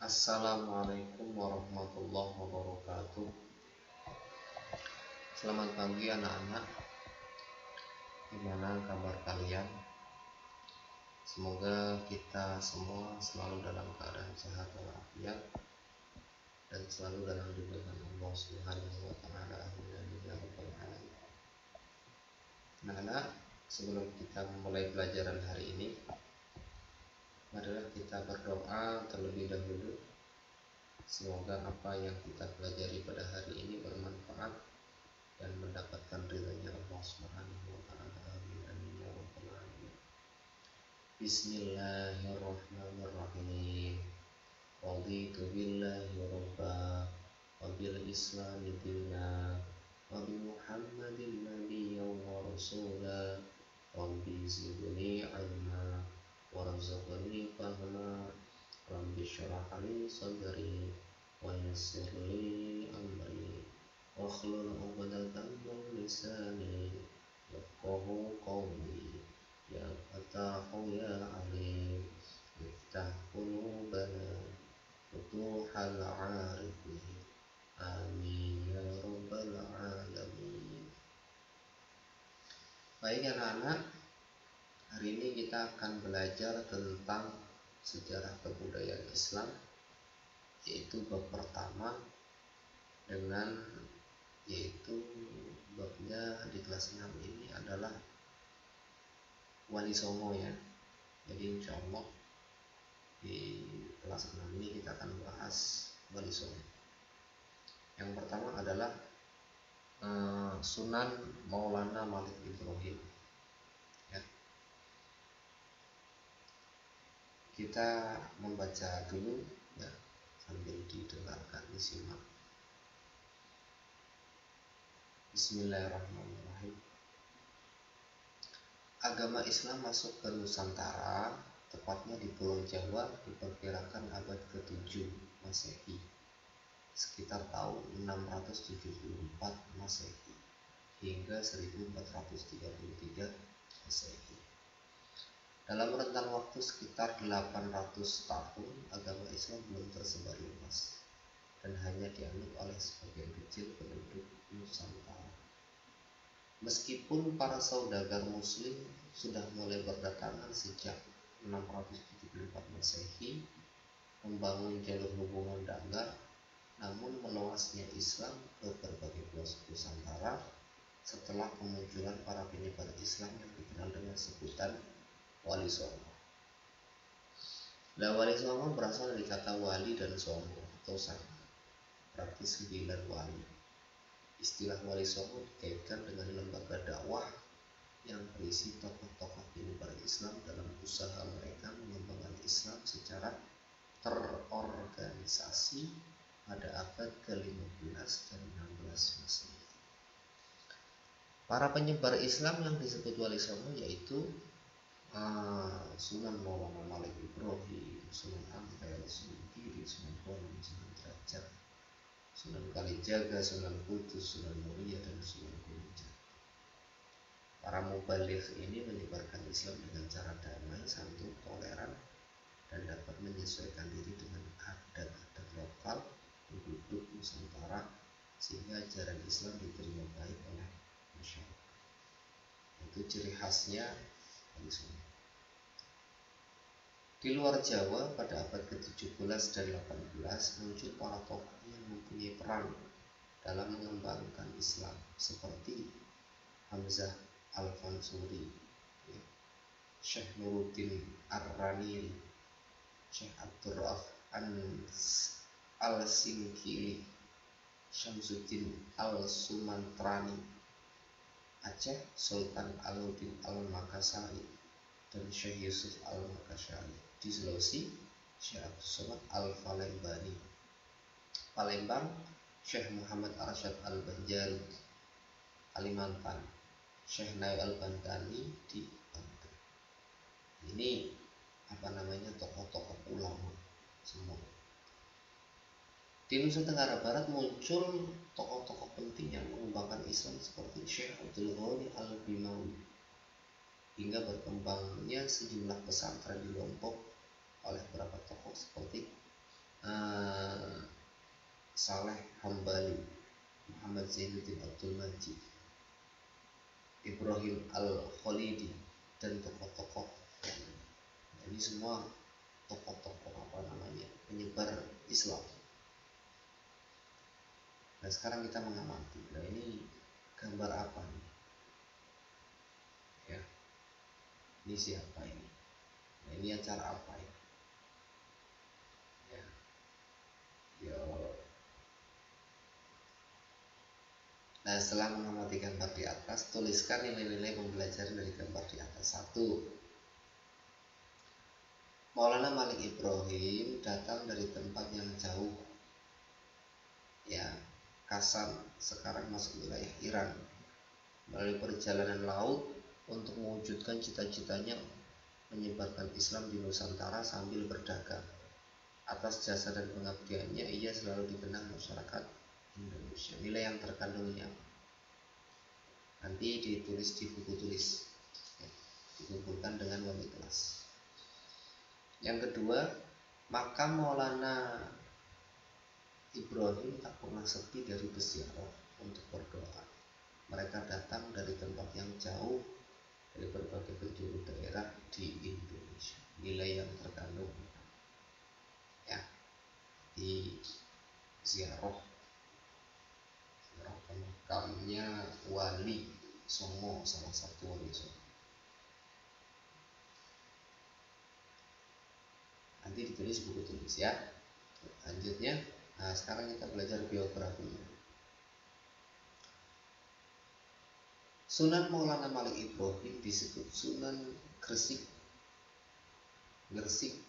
Assalamualaikum warahmatullahi wabarakatuh. Selamat pagi anak-anak. Gimana kabar kalian? Semoga kita semua selalu dalam keadaan sehat walafiat dan selalu dalam lindungan Allah Subhanahu wa taala. Amin ya rabbal alamin. Anak-anak, sebelum kita memulai pelajaran hari ini, marilah kita berdoa terlebih dahulu. Semoga apa yang kita pelajari pada hari ini bermanfaat dan mendapatkan ridhanya Allah Subhanahu wa taala. Amin ya rabbal alamin. Bismillahirrahmanirrahim. Raditu billahi rabba wa bil islami dinna wa bi Muhammadin nabiyyan wa rasula. Rabbi zidni ilma warzuqni fahma. Rabbi shrah li sadri wa yassir li amri واخلل عقدة من لساني يفقهوا قولي يا فتاح يا عليم افتح قلوبنا فتوح العارفين آمين يا رب العالمين. Baik anak-anak, hari ini kita akan belajar tentang sejarah kebudayaan Islam, yaitu bab pertama yaitu babnya di kelas 6 ini adalah Wali Songo ya. Jadi insya Allah di kelas 6 ini kita akan bahas Wali Songo. Yang pertama adalah Sunan Maulana Malik Ibrahim ya. Kita membaca dulu ya, sambil didengarkan, disimak. Bismillahirrahmanirrahim. Agama Islam masuk ke Nusantara, tepatnya di Pulau Jawa, diperkirakan abad ke-7 Masehi, sekitar tahun 674 Masehi hingga 1433 Masehi. Dalam rentan waktu sekitar 800 tahun, agama Islam belum tersebar luas dan hanya dianut oleh sebagian kecil penduduk Nusantara. Meskipun para saudagar muslim sudah mulai berdatangan sejak 674 Masehi membangun jalur hubungan dagang, namun meluasnya Islam ke berbagai pelosok Nusantara setelah kemunculan para penyebar Islam yang dikenal dengan sebutan Wali Songo. Wali Songo berasal dari kata wali dan songo atau sama, berarti 9 wali. Istilah Wali Songo dikaitkan dengan lembaga dakwah yang berisi tokoh-tokoh penyebar Islam dalam usaha mereka mengembangkan Islam secara terorganisasi pada abad ke-15 dan 16 Masehi. Para penyebar Islam yang disebut Wali Songo yaitu Sunan Maulana Malik Ibrahim, Sunan Ampel, Sunan Giri, Sunan Bonang, Sunan Derajat, Sunan Kalijaga, Sunan Kudus, Sunan Muria, dan Sunan Gunung. Para mubaligh ini menyebarkan Islam dengan cara damai, santun, toleran, dan dapat menyesuaikan diri dengan adat-adat lokal penduduk Nusantara sehingga ajaran Islam diterima baik oleh masyarakat. Itu ciri khasnya Wali Songo. Di luar Jawa pada abad ke-17 dan 18 muncul para tokoh yang mempunyai peran dalam mengembangkan Islam seperti Hamzah Al-Fansuri, Syekh Nuruddin Ar-Raniri, Syekh Abdurrahman Al-Singkili, Syamsuddin Al-Sumantrani, Aceh Sultan Alauddin Al-Makassari, dan Syekh Yusuf Al-Makassari. Di Sulawesi, Syekh Abdul Somad Al-Falembani. Palembang, Syekh Muhammad Arsyad Al-Banjari. Kalimantan, Syekh Nail Al-Bantani di Banten. Ini tokoh-tokoh ulama semua. Di Nusa Tenggara Barat muncul tokoh-tokoh penting yang mengembangkan Islam seperti Syekh Abdul Ghani Al-Bimawi, hingga berkembangnya sejumlah pesantren di Lombok oleh beberapa tokoh seperti Saleh Hambali, Muhammad Zainuddin Abdul Majid, Ibrahim Al-Khalidi, dan tokoh-tokoh. Ini semua tokoh-tokoh penyebar Islam. Nah sekarang kita mengamati, nah ini gambar apa nih? Ya, ini siapa ini? Nah ini acara apa ini? Ya. Nah setelah mengamati gambar di atas, tuliskan nilai-nilai pembelajaran dari gambar di atas. 1. Maulana Malik Ibrahim datang dari tempat yang jauh, ya, Kasam, sekarang masuk wilayah Iran, melalui perjalanan laut untuk mewujudkan cita-citanya menyebarkan Islam di Nusantara sambil berdagang. Atas jasa dan pengabdiannya, ia selalu dikenang masyarakat Indonesia. Nilai yang terkandung ini apa? Nanti ditulis di buku tulis, ya, dikumpulkan dengan wali kelas. Yang kedua, makam Maulana Ibrahim tak pernah sepi dari berziarah untuk berdoa. Mereka datang dari tempat yang jauh, dari berbagai penjuru daerah di Indonesia. Nilai yang terkandung, ya, di ziarah makamnya Wali Songo, salah satu wali Songo. Nanti ditulis buku tulis, ya. Lanjutnya, nah sekarang kita belajar biografinya. Sunan Maulana Malik Ibrahim disebut Sunan Gresik. Gresik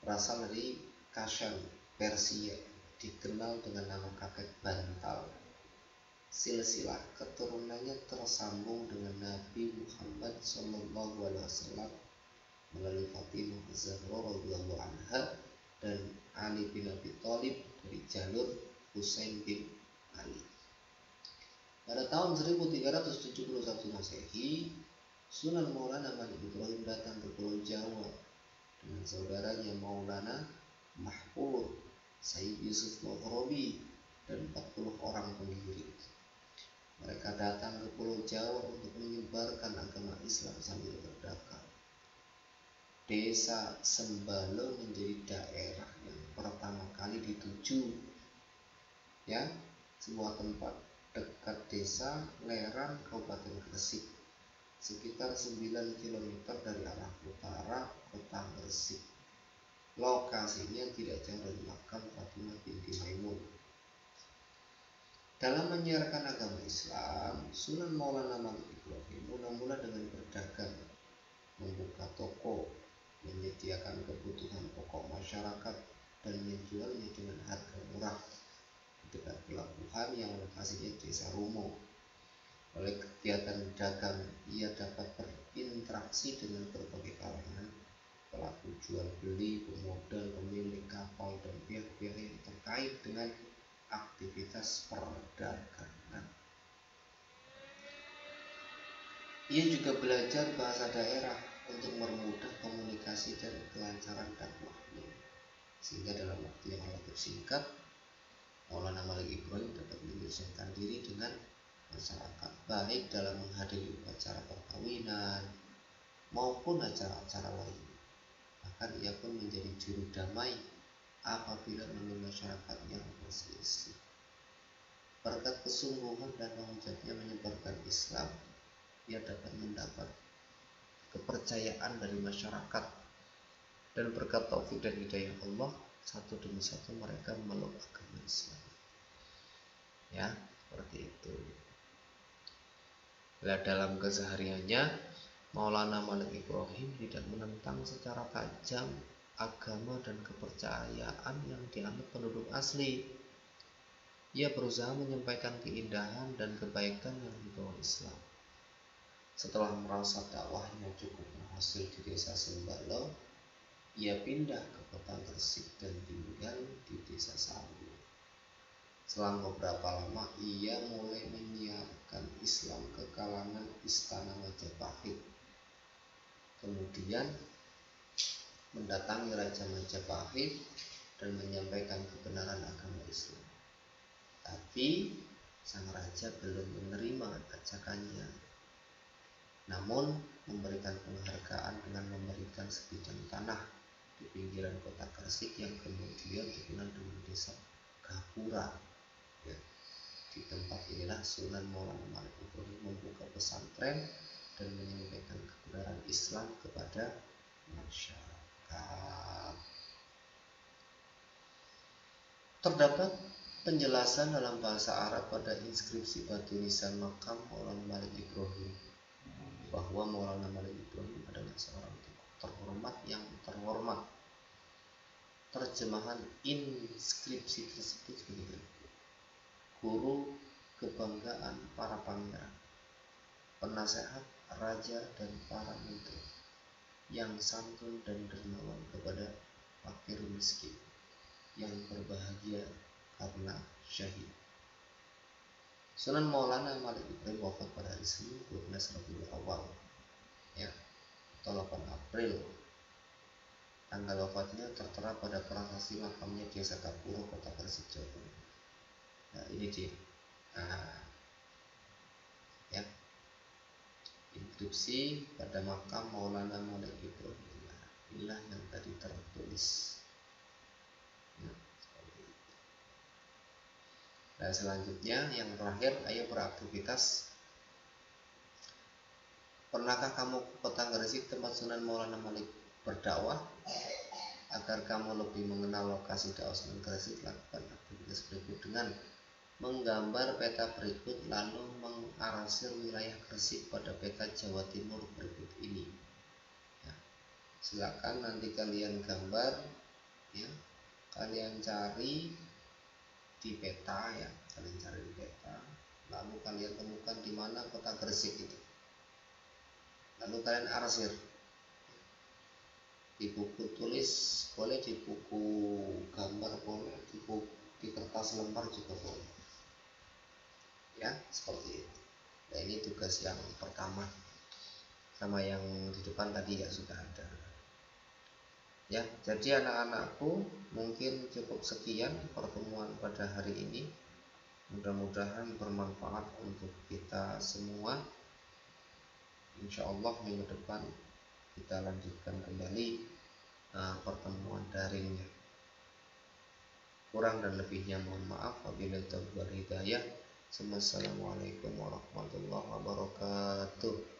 berasal dari Kashan, Persia, dikenal dengan nama kakek bantal. Silsilah keturunannya tersambung dengan Nabi Muhammad SAW melalui Fatimah Az-Zahra radhiyallahu anha dan Ali bin Abi Thalib dari jalur Husain bin Ali. Pada tahun 1371 Masehi, Sunan Maulana Malik Ibrahim datang ke Pulau Jawa dengan saudaranya Maulana Mahpur, Sayyid Yusuf Maghribi, dan 40 orang pengiring. Mereka datang ke Pulau Jawa untuk menyebarkan agama Islam sambil berdagang. Desa Sembalo menjadi daerah yang pertama kali dituju, ya, sebuah tempat dekat desa Lerang, Kabupaten Gresik, sekitar 9 km dari arah utara kota Gresik. Lokasinya tidak jauh dari makam Fatimah binti Maimun. Dalam menyiarkan agama Islam, Sunan Maulana Malik Ibrahim mula-mula dengan berdagang, membuka toko, menyediakan kebutuhan pokok masyarakat, dan menjualnya dengan harga murah di dekat pelabuhan yang lokasinya Desa Rumo. Oleh kegiatan dagang, ia dapat berinteraksi dengan berbagai kalangan, pelaku jual beli, pemodal, pemilik kapal, dan pihak-pihak yang terkait dengan aktivitas perdagangan. Ia juga belajar bahasa daerah untuk mempermudah komunikasi dan kelancaran dakwahnya, sehingga dalam waktu yang relatif singkat Maulana Malik Ibrahim dapat menyesuaikan diri dengan masyarakat, baik dalam menghadiri upacara perkawinan maupun acara-acara lain. Bahkan ia pun menjadi juru damai apabila menemui masyarakatnya berselisih. Berkat kesungguhan dan tanggung jawabnya menyebarkan Islam, ia dapat mendapat kepercayaan dari masyarakat, dan berkat taufik dan hidayah Allah, satu demi satu mereka memeluk agama Islam. Ya, seperti itu. Nah, dalam kesehariannya, Maulana Malik Ibrahim tidak menentang secara tajam agama dan kepercayaan yang dianut penduduk asli. Ia berusaha menyampaikan keindahan dan kebaikan yang dibawa Islam. Setelah merasa dakwahnya cukup berhasil di Desa Sembalo, ia pindah ke kota Gresik dan tinggal di Desa Sawu. Selang beberapa lama, ia mulai menyiarkan Islam ke kalangan istana Majapahit. Kemudian mendatangi Raja Majapahit dan menyampaikan kebenaran agama Islam. Tapi sang raja belum menerima ajakannya, namun memberikan penghargaan dengan memberikan sebidang tanah di pinggiran kota Gresik yang kemudian dikenal dengan desa Gapura. Ya, di tempat inilah Sunan Maulana Malik Ibrahim membuka pesantren dan menyampaikan kebenaran Islam kepada masyarakat. Terdapat penjelasan dalam bahasa Arab pada inskripsi batu nisan makam Maulana Malik Ibrahim bahwa Maulana Malik Ibrahim adalah seorang tokoh terhormat yang terhormat. Terjemahan inskripsi tersebut begini: guru kebanggaan para pangeran, penasehat raja dan para menteri, yang santun dan dermawan kepada fakir miskin, yang berbahagia karena syahid. Sunan Maulana Malik Ibrahim wafat pada hari Senin 12 Rabiul Awal, ya, atau 8 April. Tanggal wafatnya tertera pada prasasti makamnya Desa Gapura, Kota Gresik, Jawa Tengah. Nah, ini dia. Ya, inskripsi pada makam Maulana Malik Ibrahim. Inilah yang tadi tertulis. Nah, selanjutnya yang terakhir, ayo beraktivitas. Pernahkah kamu ke Kota Gresik tempat Sunan Maulana Malik berdakwah? Agar kamu lebih mengenal lokasi dakwah Sunan Gresik, lakukan aktivitas berikut dengan menggambar peta berikut lalu mengarsir wilayah Gresik pada peta Jawa Timur berikut ini. Ya, silakan nanti kalian gambar, ya, kalian cari di peta, ya, kalian cari di peta, lalu kalian temukan di mana Kota Gresik itu, lalu kalian arsir di buku tulis, boleh di buku gambar, boleh di kertas lembar juga boleh, ya, seperti itu. Nah, ini tugas yang pertama, sama yang di depan tadi ya sudah ada. Ya, jadi anak-anakku, mungkin cukup sekian pertemuan pada hari ini. Mudah-mudahan bermanfaat untuk kita semua. Insya Allah minggu depan kita lanjutkan kembali pertemuan daringnya. Kurang dan lebihnya mohon maaf. Wabillahi taufiq wal hidayah. Assalamualaikum warahmatullahi wabarakatuh.